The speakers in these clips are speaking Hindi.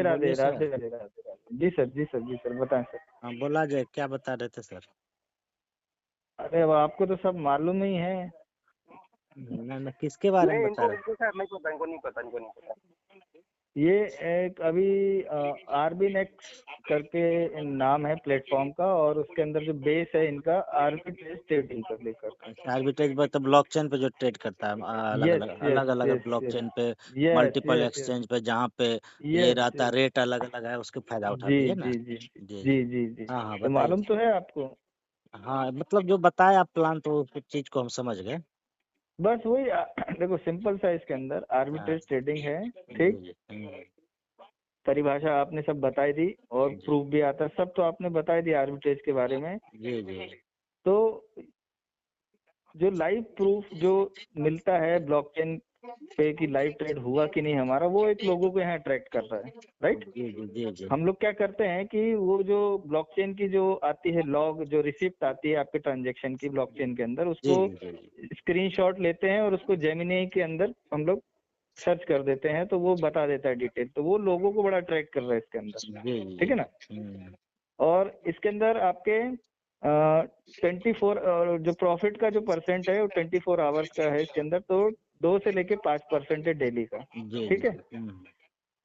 राधे बोलिए सर। राधे राधे राधे राधे। जी सर जी सर जी सर, बताएं सर। हाँ बोला जाए, क्या बता रहे थे सर? अरे अब आपको तो सब मालूम ही है। ना किसके बारे में बता रहे? ये एक अभी आरबी नेक्स्ट करके नाम है प्लेटफॉर्म का, और उसके अंदर जो बेस है इनका आर्बिट्रेज ट्रेडिंग कर लेकर। आर्बिट्रेज मतलब ब्लॉकचेन पे जो ट्रेड करता है, अलग यस अलग यस अलग अलग यस ब्लॉकचेन पे, yes multiple yes yes exchange पे, जहाँ पे ये यस रहता है यस। रेट अलग अलग है, उसके फायदा जी उठाते हैं ना। जी जी जी जी जी। जी जी। हाँ हाँ तो बताइए। मालूम तो है आपको। हाँ मतलब जो बताया आप प्लान, तो उस चीज को हम समझ गए। बस वही देखो सिंपल सा इसके अंदर हाँ आर्बिट्रेज ट्रेडिंग है। जी ठीक। जी। परिभाषा आपने सब बताई दी, और जी प्रूफ भी आता है, सब तो आपने बताई दी आर्बिट्रेज के बारे में। जी जी। तो जो लाइव प्रूफ जो मिलता है ब्लॉकचेन पे कि लाइव ट्रेड हुआ कि नहीं हमारा, वो एक लोगों को यहाँ अट्रैक्ट कर रहा है, राइट। जी जी जी जी। हम लोग क्या करते हैं कि वो जो ब्लॉकचेन की जो आती है लॉग, जो रिसिप्ट आती है आपके ट्रांजैक्शन की ब्लॉकचेन के अंदर, जी उसको जी जी स्क्रीनशॉट लेते हैं और उसको जेमिनी के अंदर हम लोग सर्च कर देते हैं, तो वो बता देता है डिटेल। तो वो लोगों को बड़ा अट्रैक्ट कर रहा है इसके अंदर, जी ठीक जी। है ना। और इसके अंदर आपके 24 जो प्रॉफिट का जो परसेंट है वो 24 आवर्स का है इसके अंदर, तो 2 से लेके 5% है डेली का, जी ठीक है। जी।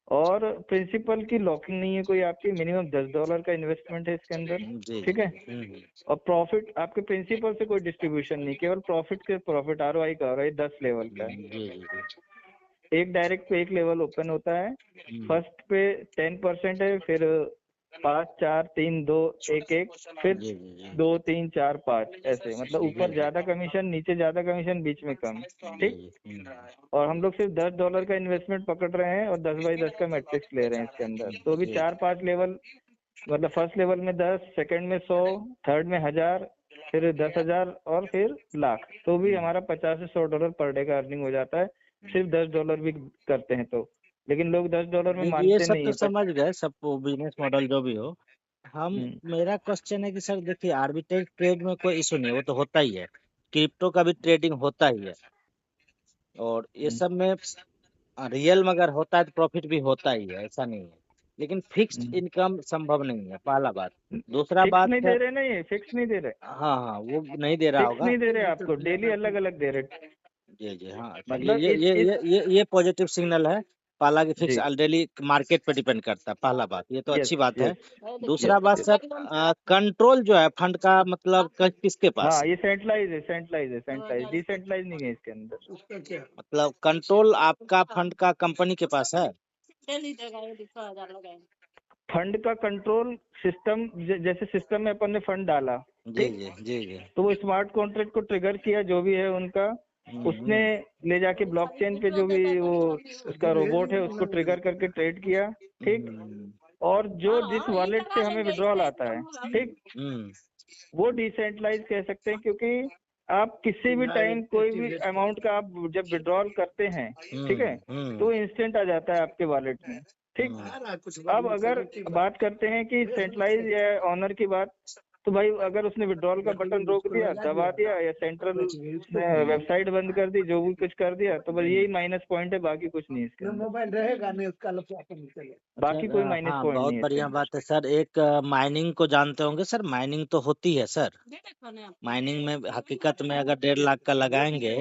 और प्रिंसिपल की लॉकिंग नहीं है कोई आपकी, मिनिमम $10 का इन्वेस्टमेंट है इसके अंदर, जी ठीक है। जी। और प्रॉफिट आपके प्रिंसिपल से कोई डिस्ट्रीब्यूशन नहीं, केवल प्रॉफिट के प्रॉफिट, ROI का ROI 10 लेवल का है। जी जी। एक डायरेक्ट पे एक लेवल ओपन होता है, फर्स्ट पे 10% है, फिर 5 4 3 2 1 1, फिर जी जी जी। 2 3 4 5, ऐसे मतलब ऊपर ज्यादा कमीशन, नीचे ज्यादा कमीशन, बीच में कम, ठीक। और हम लोग सिर्फ $10 का इन्वेस्टमेंट पकड़ रहे हैं और 10x10 का मैट्रिक्स ले रहे हैं इसके अंदर। तो अभी 4-5 लेवल, मतलब फर्स्ट लेवल में 10, सेकंड में 100, थर्ड में 1000, फिर 10,000 और फिर लाख, तो भी हमारा $50 से $100 पर डे का अर्निंग हो जाता है, सिर्फ $10 भी करते हैं तो। लेकिन लोग $10 में ये मानते सब नहीं तो है। समझ गए, सब बिजनेस मॉडल जो भी हो। हम मेरा क्वेश्चन है कि सर देखिए, आर्बिट्रेज ट्रेड में कोई इशू नहीं, वो तो होता ही है, क्रिप्टो का भी ट्रेडिंग होता ही है, और ये सब में रियल में अगर होता है तो प्रॉफिट भी होता ही है, ऐसा नहीं है। लेकिन फिक्स्ड इनकम संभव नहीं है, पहला बात। दूसरा फिक्स बात नहीं सर, दे रहे ना, ये फिक्स नहीं दे रहे, हाँ हाँ वो नहीं दे रहा फिक्स होगा। नहीं दे रहे आपको, डेली अलग अलग दे रहे। जी जी। हाँ तो मतलब इस ये पॉजिटिव सिग्नल है। पहला कि फिक्स जी ऑलरेडी मार्केट पे डिपेंड करता है, पहला बात, ये तो यस अच्छी बात है। यस दूसरा यस बात यस। सर, कंट्रोल जो है फंड का, मतलब किसके पास हाँ है? ये सेंट्रलाइज है, सेंट्रलाइज है, सेंट्रलाइज, डिसेंट्रलाइज नहीं है इसके अंदर। मतलब कंट्रोल आपका फंड का कंपनी के पास है? फंड का कंट्रोल सिस्टम, जैसे सिस्टम में अपन ने फंड डाला, जी ठीक, जी जी जी। तो वो स्मार्ट कॉन्ट्रैक्ट को ट्रिगर किया, जो भी है उनका, उसने हम्म। ले जाके ब्लॉकचेन पे जो भी वो उसका रोबोट है उसको ट्रिगर करके ट्रेड किया, ठीक। हम्म। और जो जिस वॉलेट से हमें विड्रॉल आता है, ठीक, हम्म। वो डिसेंट्रलाइज कह सकते हैं, क्योंकि आप किसी भी टाइम कोई भी अमाउंट का आप जब विड्रॉल करते हैं, ठीक है, तो इंस्टेंट आ जाता है आपके वॉलेट में, ठीक। अब अगर बात करते हैं कि सेंट्रलाइज या ऑनर की बात, तो भाई अगर उसने विड्रॉल का बटन रोक दिया, दबा दिया, या सेंट्रल वेबसाइट बंद कर दी, जो भी कुछ कर दिया, तो बस यही माइनस पॉइंट है, बाकी कुछ नहीं है इसके अंदर, मोबाइल रहेगा नहीं उसका चलेगा। बाकी कोई माइनस हाँ पॉइंट बहुत नहीं है इसके बढ़िया अंदर। बात है सर। एक माइनिंग को जानते होंगे सर, माइनिंग तो होती है सर। माइनिंग में हकीकत में अगर 1.5 लाख का लगाएंगे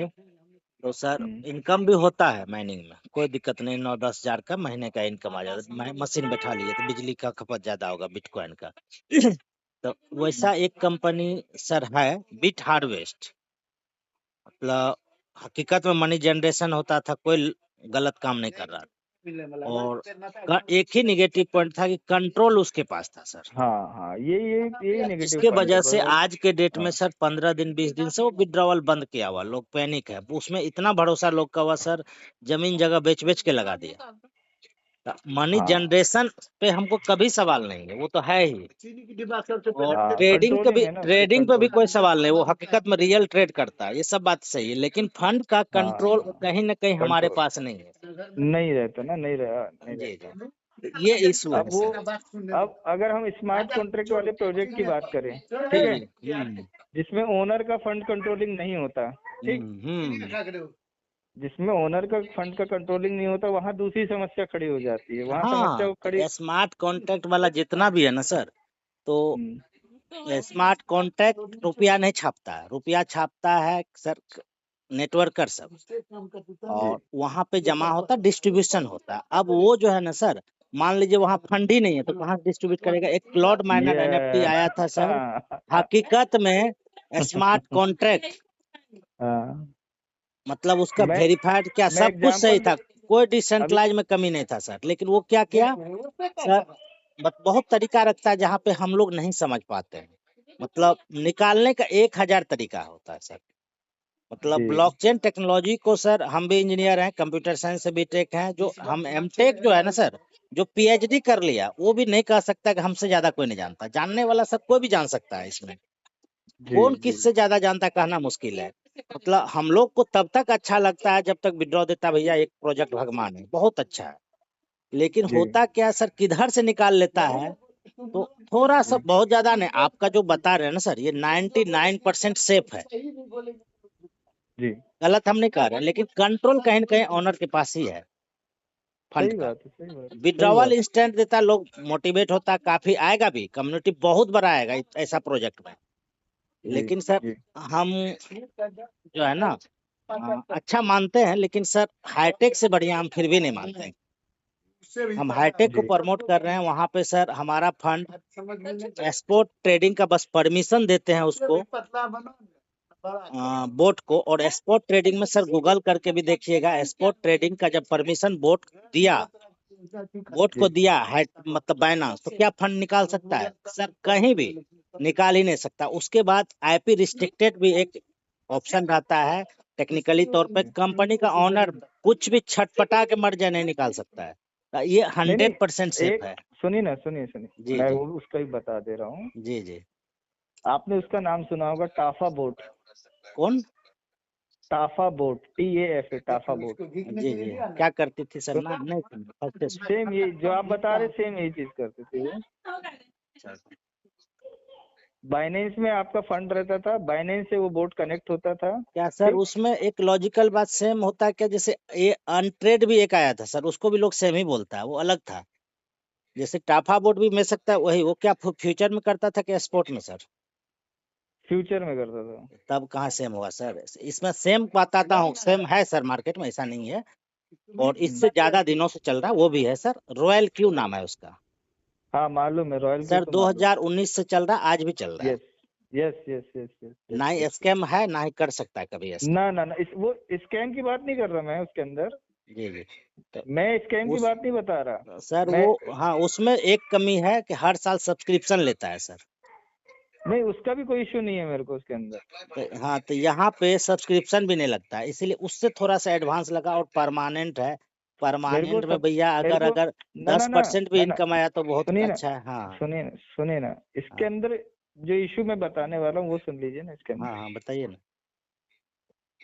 तो सर इनकम भी होता है माइनिंग में, कोई दिक्कत नहीं। 9-10 हजार का महीने का इनकम आ जाता है। मशीन बैठा लिए तो बिजली का खपत ज्यादा होगा बिटकॉइन का। तो वैसा एक कंपनी सर है, बिट हार्वेस्ट। मतलब हकीकत में मनी जनरेशन होता था, कोई गलत काम नहीं कर रहा था। और एक ही निगेटिव पॉइंट था कि कंट्रोल उसके पास था सर, हाँ हाँ, यही नेगेटिव जिसके पॉइंट है वजह बस। से और आज के डेट में हाँ सर 15 दिन 20 दिन से वो विड्रॉवल बंद किया हुआ, लोग पैनिक है उसमें, इतना भरोसा लोग का हुआ सर, जमीन जगह बेच बेच के लगा दिया। मनी हाँ जनरेशन पे हमको कभी सवाल नहीं है, वो तो है ही। और हाँ, ट्रेडिंग पे भी, कंट्रोलिंग है ना उसको, कंट्रोल। कोई सवाल नहीं, वो हकीकत में रियल ट्रेड करता है, ये सब बात सही है। लेकिन फंड का कंट्रोल हाँ कहीं ना कहीं हमारे कंट्रोल पास नहीं है। नहीं रहता ना, नहीं रहा, नहीं जी रहता। जी, ये इशू है अब वो, सर। अब अगर हम स्मार्ट कॉन्ट्रैक्ट वाले प्रोजेक्ट की बात करें, ठीक है, जी। जिसमें ओनर का फंड कंट्रोलिंग नहीं होता, ठीक, हम्म। जिसमें ओनर का फंड का कंट्रोलिंग नहीं होता, वहाँ दूसरी समस्या खड़ी हो जाती है। वहाँ समस्या हाँ, वो खड़ी। तो स्मार्ट कॉन्ट्रैक्ट वाला जितना भी है ना सर, तो स्मार्ट कॉन्ट्रैक्ट रुपया नहीं छापता है, रुपया छापता है सर नेटवर्कर सब, और वहाँ पे जमा होता है, डिस्ट्रीब्यूशन होता है। अब वो जो है ना सर, मान लीजिए वहाँ फंड ही नहीं है तो कहाँ डिस्ट्रीब्यूट करेगा। एक क्लाउड माइनर एनएफटी आया था सर, हकीकत में स्मार्ट कॉन्ट्रैक्ट मतलब उसका मैं वेरीफाइड क्या मैं सब कुछ सही एग्जांपल था, कोई अभी डिसेंट्रलाइज में कमी नहीं था सर। लेकिन वो क्या किया सर, बहुत तरीका रखता है जहाँ पे हम लोग नहीं समझ पाते हैं। मतलब निकालने का 1000 तरीका होता है सर। मतलब जी ब्लॉकचेन टेक्नोलॉजी को सर, हम भी इंजीनियर हैं, कंप्यूटर साइंस से बीटेक हैं, जो हम एमटेक जो है ना सर, जो पीएचडी कर लिया वो भी नहीं कह सकता कि हमसे ज्यादा कोई नहीं जानता। जानने वाला सब कोई भी जान सकता है इसमें, जी कौन जी किससे ज्यादा जानता है कहना मुश्किल है। मतलब हम लोग को तब तक अच्छा लगता है जब तक विड्रॉ देता भैया एक प्रोजेक्ट भगवान है, बहुत अच्छा है। लेकिन जी होता क्या है सर, किधर से निकाल लेता है, तो थोड़ा सा, जी बहुत ज्यादा नहीं। आपका जो बता रहे हैं ना सर, ये 99% सेफ है, जी गलत हम नहीं कह रहे हैं, लेकिन कंट्रोल कहीं न कहीं ओनर के पास ही है फंड सही का। बात है, सही बात, सही विड्रॉवल बात। इंस्टेंट देता, लोग मोटिवेट होता, काफी आएगा भी, कम्युनिटी बहुत बड़ा आएगा ऐसा प्रोजेक्ट में। जी लेकिन सर जी हम जो है ना अच्छा मानते हैं, लेकिन सर हाईटेक से बढ़िया हम फिर भी नहीं मानते हैं। हम हाईटेक को जी प्रमोट कर रहे हैं। वहाँ पे सर हमारा फंड एक्सपोर्ट ट्रेडिंग का बस परमिशन देते हैं उसको, बोट को। और एक्सपोर्ट ट्रेडिंग में सर गूगल करके भी देखिएगा, एक्सपोर्ट ट्रेडिंग का जब परमिशन बोट दिया, बोट को जी दिया है मतलब बाइनांस, तो क्या फंड निकाल सकता है सर? कहीं भी निकाल ही नहीं सकता। उसके बाद आईपी रिस्ट्रिक्टेड भी एक ऑप्शन रहता है। टेक्निकली तौर पे जी। कंपनी का ऑनर कुछ भी छटपटा के मर जाए, नहीं निकाल सकता है। तो ये नहीं 100% नहीं, सेफ एक है। सुनिए ना, सुनिए सुनिए, जी मैं जी वो उसका ही बता दे रहा हूँ। जी जी। आपने उसका नाम सुना होगा, टाफा बोट। कौन? टाफा बोट, TAFA, टाफा बोट। जी जी, क्या करती थी सर? तो ना नहीं सुना, फर्स्ट सेम ये जो आप बता रहे, सेम यही चीज करते थे वो। बाइनेंस में आपका फंड रहता था, बाइनेंस से वो बोट कनेक्ट होता था। क्या सर ठीक। उसमें एक लॉजिकल बात सेम होता है क्या? जैसे ये अनट्रेड भी एक आया था सर, उसको भी लोग सेम ही बोलता है, वो अलग था। जैसे टाफा बोर्ड भी मिल सकता है वही, वो क्या फ्यूचर में करता था क्या स्पोर्ट में सर? फ्यूचर में करता था। तब कहाँ सेम हुआ सर? इसमें सेम बताता हूँ, सेम है सर मार्केट में, ऐसा नहीं है। और इससे ज्यादा दिनों से चल रहा है, वो भी है सर, रॉयल क्यू नाम है उसका। हाँ मालूम है, रॉयल की सर तो मालूम। 2019 से चल रहा है, आज भी चल रहा है। Yes yes yes yes yes yes ना ही यस। स्कैम है, ना ही कर सकता है कभी स्कैम। ना ना ना, वो स्कैम की बात नहीं कर रहा मैं उसके अंदर। जी जी। तो मैं स्कैम की उस बात नहीं बता रहा सर मैं। वो, हाँ उसमें एक कमी है कि हर साल सब्सक्रिप्शन लेता है सर। नहीं, उसका भी कोई इशू नहीं है मेरे को उसके अंदर। तो हाँ, तो यहाँ पे सब्सक्रिप्शन भी नहीं लगता है, इसीलिए उससे थोड़ा सा एडवांस लगा। और परमानेंट है, मेरे को परमानेंट में सब भैया मेरे अगर को अगर ना ना ना 10% भी ना ना, इनकम आया तो बहुत सुनिए ना, अच्छा है। हाँ सुनिए ना, सुनिए ना, इसके हाँ अंदर जो इशू मैं बताने वाला हूँ वो सुन लीजिए ना। इसके हाँ अंदर हाँ, बताइए ना।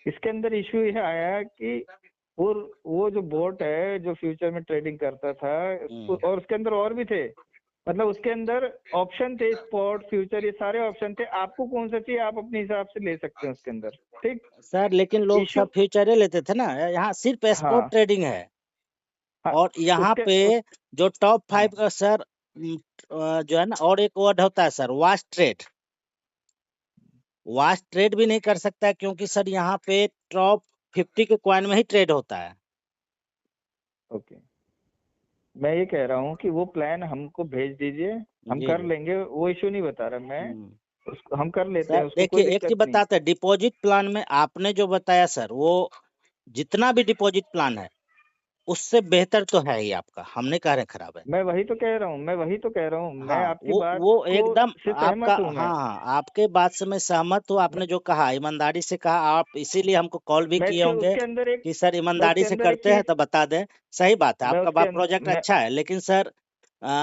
इसके अंदर इशू यह आया कि वो जो बोट है जो फ्यूचर में ट्रेडिंग करता था, और उसके अंदर और भी थे। मतलब उसके अंदर ऑप्शन थे, स्पॉट, फ्यूचर, ये सारे ऑप्शन थे। आपको कौन सा चाहिए आप अपने हिसाब से ले सकते हैं उसके अंदर। ठीक। सर लेकिन लोग इशू, सब फ्यूचर ही लेते थे ना, यहाँ सिर्फ स्पॉट हाँ ट्रेडिंग है। हाँ, और यहाँ उसके पे उस, जो टॉप हाँ 5 का सर जो है ना, और एक वर्ड होता है sir, watch trade. Watch trade भी नहीं कर सकता है, क्योंकि सर यहाँ पे टॉप 50 के कॉइन में ही ट्रेड होता है। ओके। मैं ये कह रहा हूँ कि वो प्लान हमको भेज दीजिए, हम जी कर जी। लेंगे, वो इशू नहीं बता रहा मैं। हम्म। उसको हम कर लेते हैं, सर उसको कोई देखिए, एक दिक्कत चीज नहीं। बताते हैं, डिपॉजिट प्लान में आपने जो बताया सर, वो जितना भी डिपॉजिट प्लान है उससे बेहतर तो है ही आपका, हम नहीं कह रहे खराब है। मैं वही तो कह रहा हूँ, मैं वही तो कह रहा हूँ, मैं हाँ, आपकी बात वो को एकदम से आपका, सहमत हूँ मैं। हाँ हाँ, आपके बात से मैं सहमत हूँ। मैं आपने जो कहा ईमानदारी से कहा, आप इसीलिए हमको कॉल भी मैं किए इसके होंगे उसके अंदर एक कि सर मैं ईमानदारी उसके से अंदर एक करते हैं चीज तो बता दें। सही बात है, मैं आपका उसके बात अंदर प्रोजेक्ट मैं अच्छा है, लेकिन सर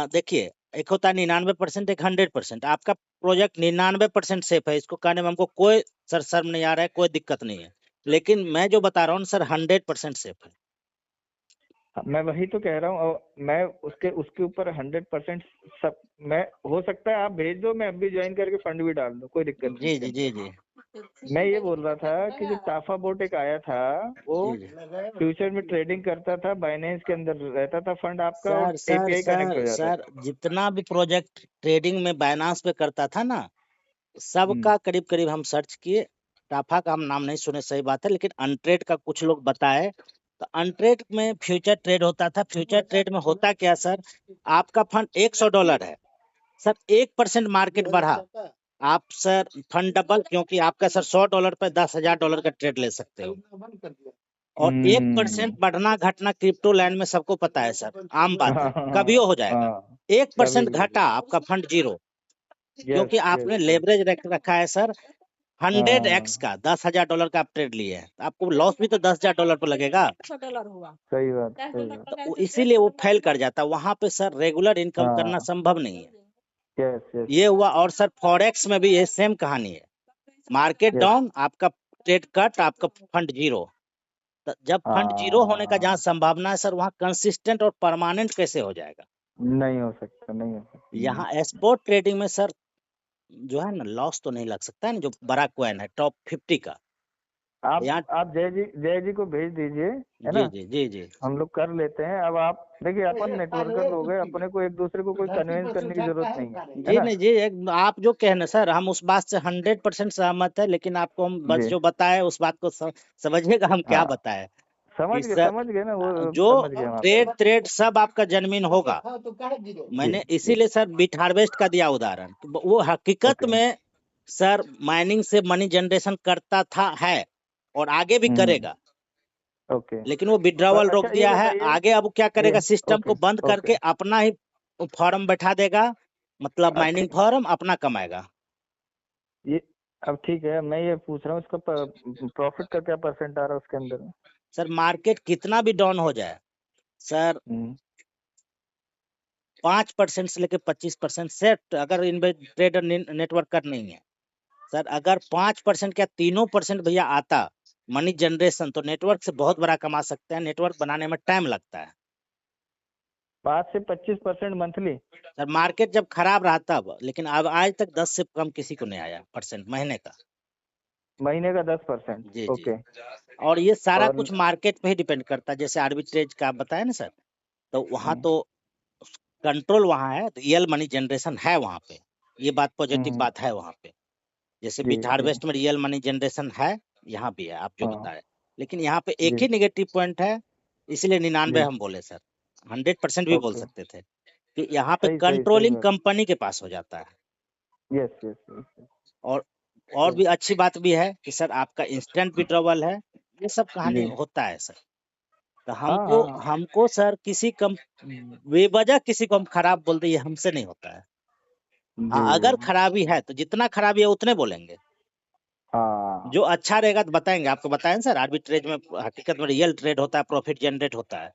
देखिए, एक होता है 99%, एक 100%। आपका प्रोजेक्ट 99% सेफ है, इसको कहने में हमको कोई सर शर्म नहीं आ रहा है, कोई दिक्कत नहीं है। लेकिन मैं जो बता रहा हूँ सर, 100% सेफ है। मैं वही तो कह रहा हूँ, और मैं उसके उसके ऊपर 100% सब। मैं, हो सकता है आप भेज दो, मैं अब भी ज्वाइन करके फंड भी डाल दूं, कोई दिक्कत नहीं जी इसके जी अंदर। जी जी। मैं ये बोल रहा था कि जो टाफा बोट एक आया था वो जी जी फ्यूचर में ट्रेडिंग करता था, बाइनेंस के अंदर रहता था फंड आपका और सर सर एपीआई कनेक्ट हो सर जाता सर था। जितना भी प्रोजेक्ट ट्रेडिंग में बाइनांस पे करता था ना, सबका करीब करीब हम सर्च किए। टाफा का हम नाम नहीं सुने, सही बात है, लेकिन अनट्रेड का कुछ लोग बताए। तो अनट्रेड में फ्यूचर ट्रेड होता था। फ्यूचर ट्रेड में होता क्या सर, आपका फंड $100 है सर, 1% मार्केट बढ़ा, आप सर फंड डबल, क्योंकि आपका सर $100 पे $10,000 का ट्रेड ले सकते हो। और 1% बढ़ना घटना क्रिप्टो लैंड में सबको पता है सर, आम बात है, कभी हो जाएगा। हाँ 1% कभी घटा, आपका फंड जीरो, यस क्योंकि यस आपने यस लेवरेज रखा है सर 100x हाँ का। $10,000 का आप ट्रेड लिए हैं, तो आपको लॉस भी तो $10,000 पर लगेगा। सही बात सही बात तो इसीलिए वो फेल कर जाता। वहां पे सर रेगुलर इनकम करना हाँ संभव नहीं है। यस यस ये हुआ। और सर फॉरेक्स में भी ये सेम कहानी है, मार्केट यस डाउन, आपका ट्रेड कट, आपका फंड जीरो। तो जब फंड जीरो होने का जहाँ हाँ संभावना है सर, वहाँ कंसिस्टेंट और परमानेंट कैसे हो जाएगा। नहीं हो सकता नहीं हो सकता यहाँ स्पॉट ट्रेडिंग में सर जो है ना, लॉस तो नहीं लग सकता है ना, जो बड़ा कॉइन है टॉप 50 का। यहाँ आप जय जी को भेज दीजिए, है जी ना, जी जी जी हम लोग कर लेते हैं। अब आप देखिए अपन नेटवर्कर लोग हैं, अपने को एक दूसरे को कोई कन्विंस करने की जरूरत नहीं है जी ना। नहीं जी, आप जो कहे ना सर, हम उस बात से 100% सहमत है, लेकिन आपको हम बस जी जो बताए उस बात को समझिएगा हम क्या हाँ बताए कि सर समझ गए ना, वो जो समझ गए हम ट्रेड आपको। ट्रेड सब आपका जेन्युइन होगा। जी मैंने जी इसीलिए सर बिट हार्वेस्ट का दिया उदाहरण, तो वो हकीकत ओके में सर माइनिंग से मनी जनरेशन करता था, है, और आगे भी हम्म करेगा। ओके। लेकिन वो पर विड्रॉवल रोक अच्छा ये दिया है। बताइए आगे अब वो क्या ये करेगा, सिस्टम ओके को बंद ओके करके अपना ही फॉर्म बैठा देगा, मतलब अब माइनिंग ठीक फॉर्म अपना कमाएगा। ये अब ठीक है, मैं ये पूछ रहा हूँ इसका प्रॉफिट का क्या परसेंट आ रहा है उसके अंदर। सर मार्केट कितना भी डाउन हो जाए सर, हम्म 5% से लेकर 25% सेट, अगर इन ट्रेडर नेटवर्क कर नहीं है सर, अगर 5% क्या 3% भैया आता मनी जनरेशन, तो नेटवर्क से बहुत बड़ा कमा सकते हैं। नेटवर्क बनाने में टाइम लगता है 5 से 25% मंथली। सर, मार्केट जब खराब रहा तब। लेकिन अब आज तक 10 से कम किसी को नहीं आया परसेंट महीने का। महीने का 10%। जी जी। ओके और ये सारा और कुछ मार्केट पे ही डिपेंड करता है। जैसे आर्बिट्रेज का आप बताया ना सर, तो वहाँ हम्म तो कंट्रोल वहाँ है, तो रियल मनी जनरेशन है वहाँ पे। ये बात पॉजिटिव हम्म, बात है वहाँ पे। जैसे जी बिट जी हार्वेस्ट में रियल मनी जनरेशन है, यहाँ भी है, आप जो हाँ बता रहे। लेकिन यहाँ पे एक जी ही निगेटिव पॉइंट है, इसलिए 99 जी हम बोले सर, 100% भी बोल ओके सकते थे कि यहाँ पे सही सही सही कंट्रोलिंग बात। कंपनी के पास हो जाता है। यस यस यस और और भी अच्छी बात भी है कि सर आपका इंस्टेंट विड्रॉवल है। ये सब कहानी जी होता है सर। तो हाँ हमको हाँ हमको सर किसी कम बेवजह किसी को हम खराब बोल दे, ये हमसे नहीं होता है। जी हाँ, अगर खराबी है तो जितना खराबी है उतने बोलेंगे। हाँ जो अच्छा रहेगा तो बताएंगे। आपको बताएं सर, आर्बिट्रेज में हकीकत में रियल ट्रेड होता है, प्रॉफिट जनरेट होता है।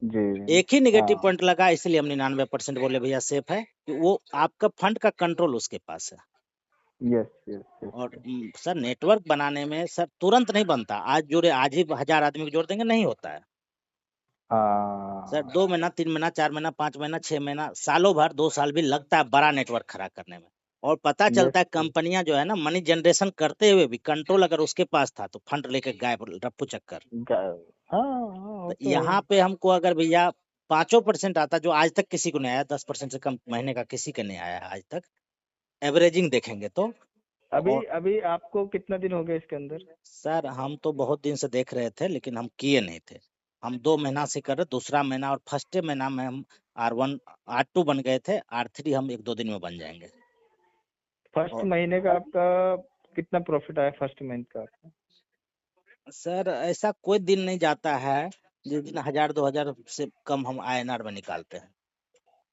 जी एक ही नेगेटिव हाँ पॉइंट लगा, इसलिए हम 99% बोले भैया सेफ है, कि वो आपका फंड का कंट्रोल उसके पास है। यस यस और यस सर नेटवर्क बनाने में सर तुरंत नहीं बनता, आज जोड़े आज ही 1000 आदमी को जोड़ देंगे, नहीं होता है सर। हाँ 2 महीना 3 महीना 4 महीना 5 महीना 6 महीना सालों भर 2 साल भी लगता है बड़ा नेटवर्क खड़ा करने में। और पता यस चलता है कंपनियां जो है ना, मनी जनरेशन करते हुए भी कंट्रोल अगर उसके पास था तो फंड लेके गायब, रफ्फू चक्कर। हाँ हाँ वो तो तो है यहाँ पे हमको अगर भैया 5% आता, जो आज तक किसी को नहीं आया, 10% से कम महीने का किसी का नहीं आया है आज तक, एवरेजिंग देखेंगे तो। अभी और अभी आपको कितना दिन हो गया इसके अंदर। सर हम तो बहुत दिन से देख रहे थे, लेकिन हम किए नहीं थे। हम 2 महीना से कर रहे, दूसरा महीना और फर्स्ट महीना में हम R1 R2 बन गए थे, R3 हम 1-2 दिन में बन जाएंगे। फर्स्ट और महीने का आपका कितना प्रॉफिट आया फर्स्ट मंथ का आपका। सर ऐसा कोई दिन नहीं जाता है जिस दिन 1000-2000 से कम हम INR में निकालते हैं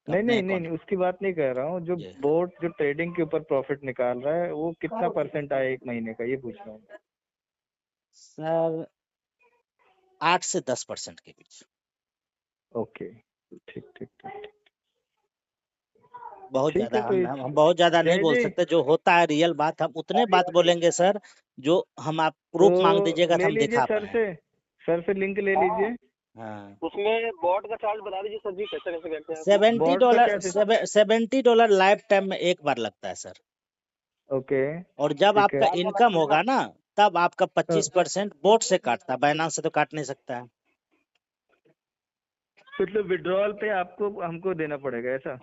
नहीं अपने नहीं नहीं अकाउंट नहीं, उसकी बात नहीं कर रहा हूँ। जो में। बोर्ड जो ट्रेडिंग के ऊपर प्रॉफिट निकाल रहा है वो कितना परसेंट आया एक महीने का, ये पूछ रहा हूँ। सर 8 से 10% के बीच। ओके ठीक ठीक ठीक बहुत ठीक ज्यादा है तो हम बहुत ज्यादा नहीं जय बोल जी सकते, जो होता है रियल बात हम उतने बात बोलेंगे सर, जो हम आप तो प्रूफ मांग दीजिएगा तो ले हम लीजिए दिखा सर पाए। से, सर से लिंक ले लीजिए। हाँ, उसमें बॉट का चार्ज बता दीजिए सर जी, कैसे कैसे करते हैं आप लोग। सेवेंटी बोर्ड का डॉलर क्या $70 लाइफ टाइम में एक बार लगता है सर। ओके और जब ठीक है। आपका इनकम होगा ना तब आपका 25% बोट से काटता है, बाइनांस से तो काट नहीं सकता है। मतलब विड्रॉल पे आपको हमको देना पड़ेगा ऐसा?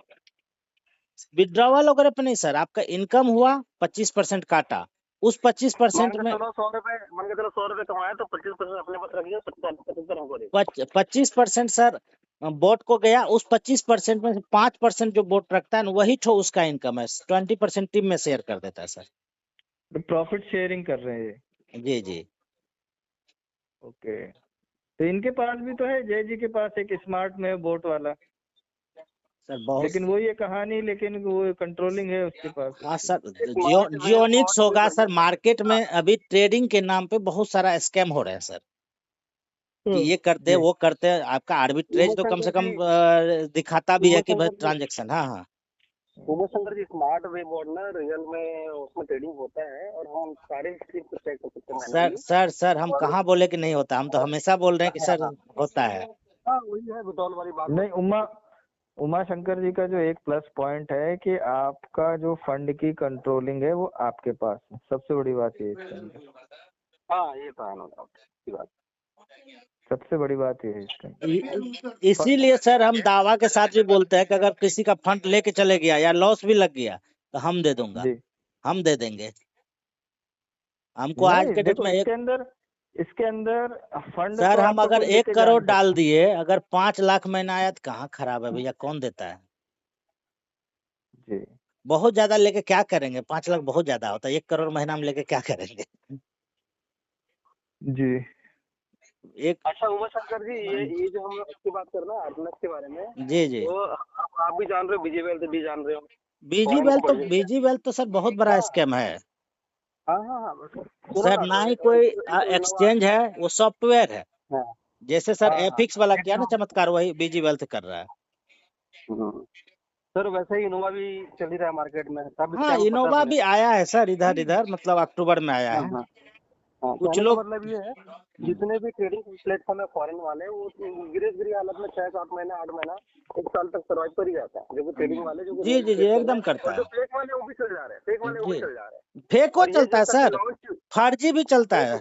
विड्रॉवल वगैरह पे नहीं सर, आपका इनकम हुआ 25% काटा, उस 25% में 100 रुपए कमाया तो 25% अपने पास रखिए, 75 हमको देगा। 25% सर बोट को गया, उस 25% में से 5% जो बोट रखता है ना वही ठो उसका इनकम है, 20% टीम में शेयर कर देता है सर। तो प्रॉफिट शेयरिंग कर रहे हैं ये? जी जी ओके। तो इनके पास भी तो है, जय जी के पास एक स्मार्ट में बोट वाला, सर बहुत। लेकिन वो ये कहानी, लेकिन वो कंट्रोलिंग है उसके पास। हाँ सर, जियोनिक्स होगा सर। मार्केट में अभी ट्रेडिंग के नाम पे बहुत सारा स्कैम हो रहे हैं सर, कि ये करते जी। वो करते। आपका आर्बिट्रेज तो कम से कम दिखाता भी है कि भाई ट्रांजेक्शन। हाँ हाँ Umesh Shankar ji, smart way board ना रियल में उसमें ट्रेडिंग होता है और हम सारे चीज को चेक कर सकते हैं सर मैनुअली। सर सर हम कहाँ बोले कि नहीं होता, हम तो हमेशा बोल रहे हैं कि सर होता है। हाँ वही है विड्रॉल वाली बात। नहीं, उमा शंकर जी का जो एक प्लस पॉइंट है कि आपका जो फंड की कंट्रोलिंग है वो आपके पास है, सबसे बड़ी बात ये है इसके अंदर। हाँ ये तो है, नो डाउट बात। सबसे बड़ी बात ये है इसके अंदर। इसीलिए सर हम दावा के साथ भी बोलते हैं कि अगर किसी का फंड लेके चले गया या लॉस भी लग गया तो हम दे दूंगा, जी हम दे देंगे। हमको आज नहीं, के डेट देखो में इसके अंदर फंड सर तो हम आपका अगर कोई 1 लेके जा करोड़ नहीं डाल सकता। दिए, अगर 5 लाख महीना आया तो कहाँ खराब है भैया, कौन देता है? जी बहुत ज्यादा लेके क्या करेंगे, 5 लाख बहुत ज्यादा होता है, 1 करोड़ महीना में लेके क्या करेंगे? जी। एक अच्छा उमेश शंकर जी, ये जो हम इसकी बात कर रहे हैं अर्नस के बारे में, जी जी तो आप भी जान रहे हो, बीजी वेल्थ भी जान रहे हो। बीजी वेल तो सर बहुत बड़ा स्कैम है हाँ हाँ हाँ सुनो सर। ना, ना ही तो कोई इनोवा। एक्सचेंज है, वो सॉफ्टवेयर है। हाँ जैसे सर हाँ हाँ एफिक्स वाला एक किया ना तो चमत्कार, वही बीजी वेल्थ कर रहा है। सर वैसे ही इनोवा भी चल ही रहा है मार्केट में, तब हाँ स्कैम पता है इनोवा अपने भी को। आया है सर, इधर मतलब अक्टूबर में आया हाँ है। हाँ हाँ, कुछ कहने का लोग मतलब ये है, जितने भी ट्रेडिंग प्लेटफॉर्म है फॉरेन वाले, वो गिरी हालत में 6-7 महीना 8 महीना 1 साल तक सर्वाइव कर ही जाता है, जो कि ट्रेडिंग वाले जो कि जी रियल जी जी स्टेट कर रहे एकदम हैं, करता और जो है फेक वाले वो भी चल जा रहे हैं, फेक वाले वो भी जी। चल जा रहे हैं। फेको और ये चलता जब है तक सर, लॉन्च, फर्जी भी चलता है।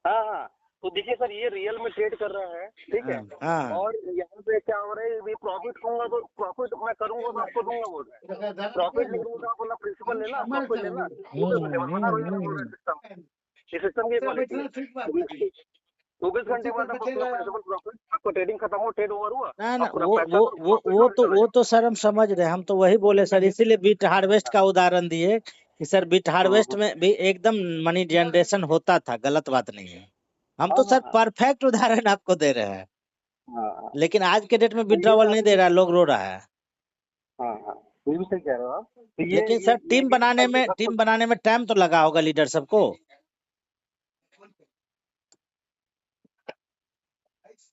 हाँ हाँ, तो देखिए सर ये रियल में ट्रेड कर रहा है, ठीक है। हाँ और यहाँ पे क्या हो रहा है, ये प्रॉफिट दूंगा तो प्रॉफिट मैं करूंगा तो आपको दूंगा बोल रहा है, प्रॉफिट नहीं करूंगा तो आप अपना प्रिंसिपल लेना, प्रॉफिट लेना, वो भी मुझे बता रोज बोल रहे हैं सिस्टम, ये सिस्टम की क्वालिटी है। 24 घंटे बाद आपको पूरा प्रिंसिपल प्रॉफिट, आपको ट्रेडिंग खत्म हो, ट्रेड ओवर हुआ, ना ना, आप पूरा पैसा लो, प्रॉफिट लो, चला वो जाओ। तो सर हम समझ रहे हैं, हम तो वही बोले सर, इसीलिए बीट हार्वेस्ट का उदाहरण दिए कि सर बीट हार्वेस्ट में भी एकदम मनी जनरेशन होता था, गलत बात नहीं है। हम हाँ तो हाँ सर हाँ परफेक्ट उदाहरण आपको दे रहे हैं, हाँ हाँ, लेकिन आज के डेट में तो ये विड्रॉवल नहीं अभी, दे रहा है, लोग रो रहा है। हाँ हाँ ये भी सही कह रहे हो आप, तो लेकिन ये सर टीम भी बनाने में टाइम तो लगा होगा लीडर सबको।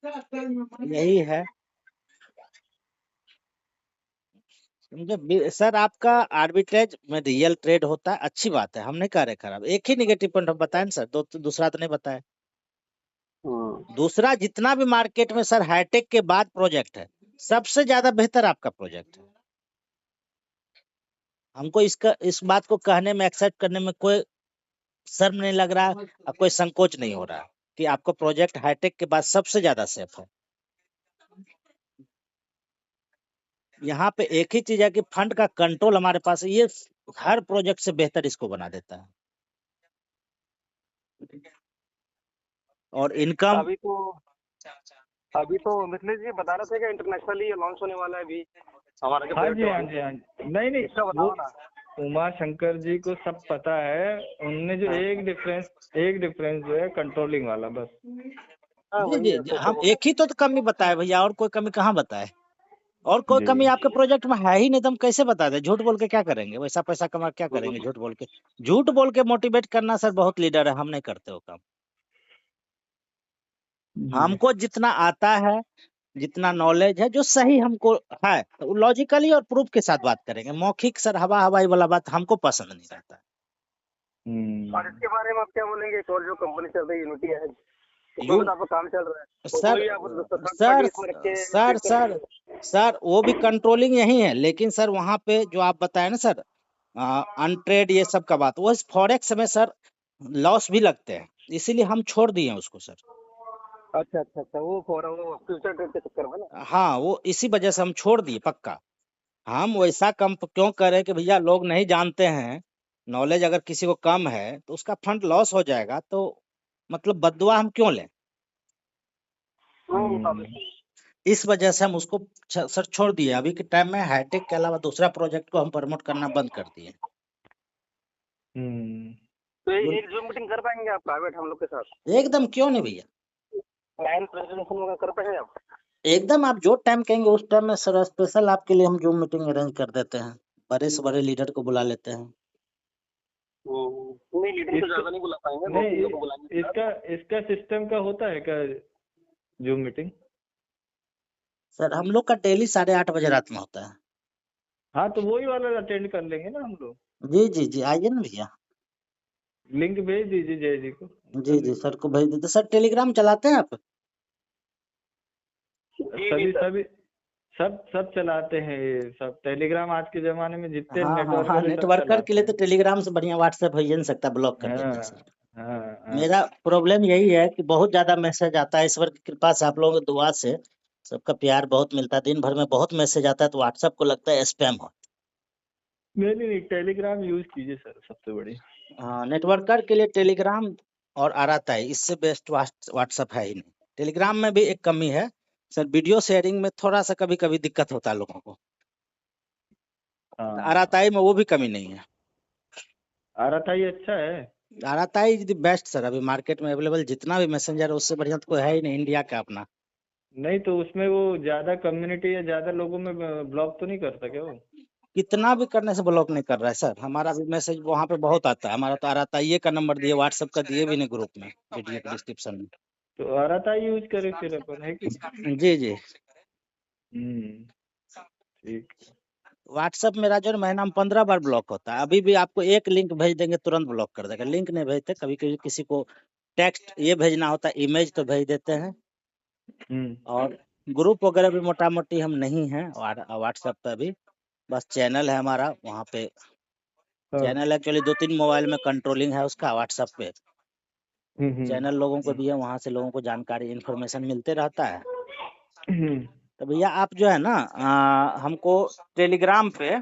यही है सर, आपका आर्बिट्रेज में रियल ट्रेड होता है, अच्छी बात है, हम नहीं कह रहे खराब। एक ही निगेटिव पॉइंट हम बताएं सर, दूसरा तो नहीं बताए। दूसरा, जितना भी मार्केट में सर हाईटेक के बाद प्रोजेक्ट है, सबसे ज्यादा बेहतर आपका प्रोजेक्ट है। हमको इस बात को कहने में, एक्सेप्ट करने में कोई शर्म नहीं लग रहा है और कोई संकोच नहीं हो रहा है कि आपका प्रोजेक्ट हाईटेक के बाद सबसे ज्यादा सेफ है। यहाँ पे एक ही चीज है कि फंड का कंट्रोल हमारे पास है, ये हर प्रोजेक्ट से बेहतर इसको बना देता है। और इनकम, अभी तो मिथिलेश जी बता रहे थे कि इंटरनेशनली ये लॉन्च होने वाला है अभी हमारा जो हाँ जी प्लेटफॉर्म हाँ जी हाँ जी। नहीं इसका वो बताओ ना। उमा शंकर जी को सब पता है, उनने जो एक डिफरेंस जो है कंट्रोलिंग वाला, बस। हाँ जी वही जी है जी, तो हम एक ही तो कमी बताए भैया, और कोई कमी कहाँ बताए? और कोई जी कमी आपके प्रोजेक्ट में है ही नहीं, तो हम कैसे बता दें? झूठ बोल के क्या करेंगे? वैसा पैसा कमा क्या करेंगे झूठ बोल के? झूठ बोल के मोटिवेट करना सर बहुत लीडर है, हम नहीं करते वो काम। जी हमको जितना आता है, जितना नॉलेज है, जो सही हमको है, तो लॉजिकली और प्रूफ के साथ बात करेंगे। मौखिक सर हवाई वाला बात हमको पसंद नहीं रहता। और इसके बारे में आप क्या बोलेंगे, एक और जो कंपनी चल रही है यूनिटी है, उसमें यू भी तो आपका काम चल रहा है, उसमें सर भी आप थर्ड सर पार्टी इसमें रख के सर ट्रेड कर सर रहे हैं। सर वो भी कंट्रोलिंग यही है, लेकिन सर वहाँ पे जो आप बताए ना सर, अनट्रेड ये सब का बात, वो फॉरेक्स में सर लॉस भी लगते हैं, इसीलिए हम छोड़ दिए उसको सर। अच्छा वो फ्यूचर ट्रेड के चक्कर में ना। हाँ, वो इसी वजह से हम छोड़ दिए पक्का। हम वैसा कम क्यों करें कि भैया लोग नहीं जानते हैं, नॉलेज अगर किसी को कम है तो उसका फंड लॉस हो जाएगा, तो मतलब बददुआ हम क्यों लें। इस वजह से हम उसको सर छोड़ दिए। अभी के टाइम में हाईटेक के अलावा दूसरा प्रोजेक्ट को हम प्रमोट करना बंद कर दिए। तो एक जूम मीटिंग कर पाएंगे आप प्राइवेट हम लोग के साथ? एकदम, क्यों नहीं भैया, लाइन प्रेजेंटेशन वगैरह कर पाएंगे आप? एकदम। आप जो टाइम कहेंगे उस टाइम में सर स्पेशल आपके लिए हम जूम मीटिंग अरेंज कर देते हैं, बड़े से बड़े लीडर को बुला लेते हैं। नहीं लीडर को ज्यादा नहीं बुला पाएंगे, नहीं, को बुलाएंगे। इसका सिस्टम का होता है क्या जूम मीटिंग? सर हम लोग का डेली 8:30 बजे रात में होता है। हाँ तो वही वाला अटेंड कर लेंगे ना हम लोग। जी जी जी, आइए ना भैया, लिंक भेज दीजिए जय जी को। जी जी सर को भेज देते। सर टेलीग्राम चलाते हैं आप? सभी सब चलाते हैं ये सब। टेलीग्राम आज के जमाने में जितने हाँ हाँ हाँ, नेटवर्कर है सब नेटवर्कर के लिए तो चलाते टेलीग्राम से बढ़िया व्हाट्सएप हो ही नहीं सकता, ब्लॉक कर हैं। देते हैं हाँ सर। हाँ मेरा प्रॉब्लम यही है कि बहुत ज्यादा मैसेज आता है, ईश्वर की कृपा से आप लोगों की दुआ से सबका प्यार बहुत मिलता है, दिन भर में बहुत मैसेज आता है, तो व्हाट्सएप को लगता है स्पैम हो। नहीं टेलीग्राम यूज कीजिए सर, सबसे बड़ी। हाँ, नेटवर्कर के लिए टेलीग्राम और आराताई, इससे बेस्ट व्हाट्सएप है ही नहीं। टेलीग्राम में भी एक कमी है सर, वीडियो शेयरिंग में थोड़ा सा कभी कभी दिक्कत होता है लोगों को। हाँ आराताई में वो भी कमी नहीं है। आराताई अच्छा है। आराताई इज द बेस्ट सर, अभी मार्केट में अवेलेबल जितना भी मैसेंजर है उससे बढ़िया तो कोई है ही नहीं इंडिया का अपना। नहीं तो उसमें वो ज्यादा कम्युनिटी या ज्यादा लोगों में ब्लॉक तो नहीं करता क्या वो? कितना भी करने से ब्लॉक नहीं कर रहा है सर, हमारा भी मैसेज वहाँ पे बहुत आता है। हमारा तो आराताई का नंबर दिए, व्हाट्सएप का दिए भी नहीं ग्रुप में, वीडियो के डिस्क्रिप्शन में। तो आराताई यूज करे फिर अपन, है कि? जी जी, ठीक। व्हाट्सएप मेरा जो महीना में 15 बार ब्लॉक होता है। अभी भी आपको एक लिंक भेज देंगे तुरंत ब्लॉक कर देगा, लिंक नहीं भेजते। कभी कभी किसी को टेक्स्ट ये भेजना होता है, इमेज तो भेज देते हैं। और ग्रुप वगैरह भी मोटा मोटी हम नहीं है व्हाट्सएप पे भी, बस चैनल है हमारा वहाँ पे। चैनल एक्चुअली 2-3 मोबाइल में कंट्रोलिंग है उसका, व्हाट्सएप पे चैनल लोगों को भी है, वहाँ से लोगों को जानकारी इन्फॉर्मेशन मिलते रहता है। तो भैया आप जो है ना हमको टेलीग्राम पे